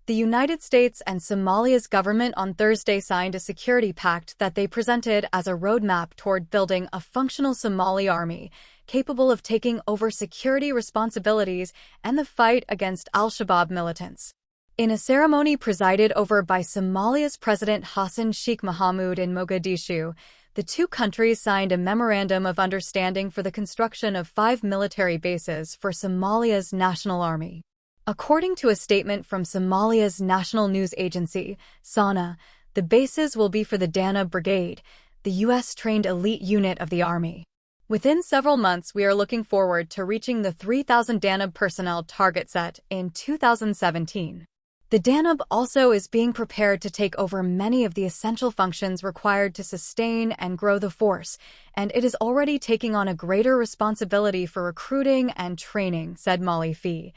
The United States and Somalia's government on Thursday signed a security pact that they presented as a roadmap toward building a functional Somali army, capable of taking over security responsibilities and the fight against al-Shabab militants. In a ceremony presided over by Somalia's President Hassan Sheikh Mohamud in Mogadishu, the two countries signed a memorandum of understanding for the construction of 5 military bases for Somalia's national army. According to a statement from Somalia's national news agency, SANA, the bases will be for the Danab Brigade, the U.S.-trained elite unit of the army. Within several months, we are looking forward to reaching the 3,000 Danab personnel target set in 2017. The Danab also is being prepared to take over many of the essential functions required to sustain and grow the force, and it is already taking on a greater responsibility for recruiting and training, said Molly Fee,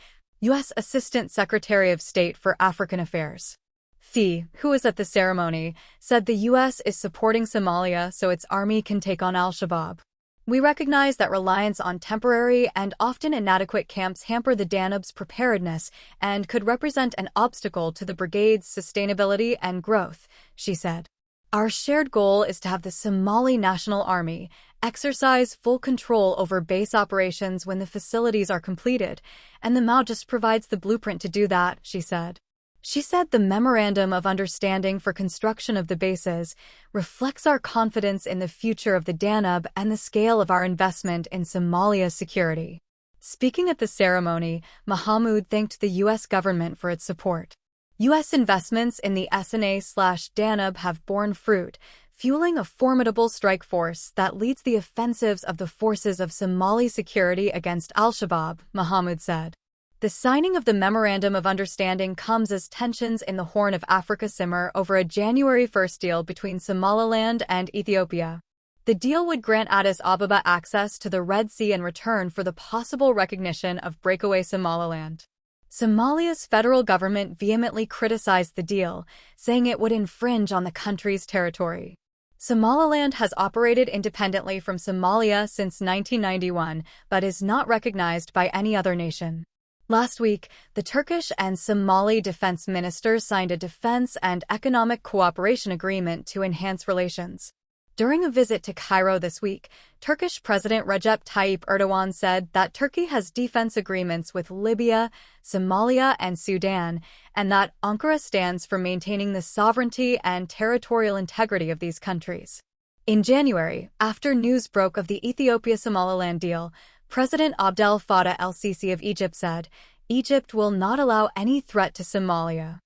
U.S. Assistant Secretary of State for African Affairs. Fee, who was at the ceremony, said the U.S. is supporting Somalia so its army can take on al-Shabab. We recognize that reliance on temporary and often inadequate camps hamper the Danub's preparedness and could represent an obstacle to the brigade's sustainability and growth, she said. Our shared goal is to have the Somali National Army exercise full control over base operations when the facilities are completed, and the MAU just provides the blueprint to do that, she said. She said the Memorandum of Understanding for construction of the bases reflects our confidence in the future of the Danub and the scale of our investment in Somalia's security. Speaking at the ceremony, Mohamud thanked the U.S. government for its support. U.S. investments in the SNA/Danub have borne fruit, fueling a formidable strike force that leads the offensives of the forces of Somali security against al-Shabab, Mohamud said. The signing of the Memorandum of Understanding comes as tensions in the Horn of Africa simmer over a January 1 deal between Somaliland and Ethiopia. The deal would grant Addis Ababa access to the Red Sea in return for the possible recognition of breakaway Somaliland. Somalia's federal government vehemently criticized the deal, saying it would infringe on the country's territory. Somaliland has operated independently from Somalia since 1991, but is not recognized by any other nation. Last week, the Turkish and Somali defense ministers signed a defense and economic cooperation agreement to enhance relations. During a visit to Cairo this week, Turkish President Recep Tayyip Erdogan said that Turkey has defense agreements with Libya, Somalia, and Sudan, and that Ankara stands for maintaining the sovereignty and territorial integrity of these countries. In January, after news broke of the Ethiopia-Somaliland deal, President Abdel Fattah el-Sisi of Egypt said, "Egypt will not allow any threat to Somalia."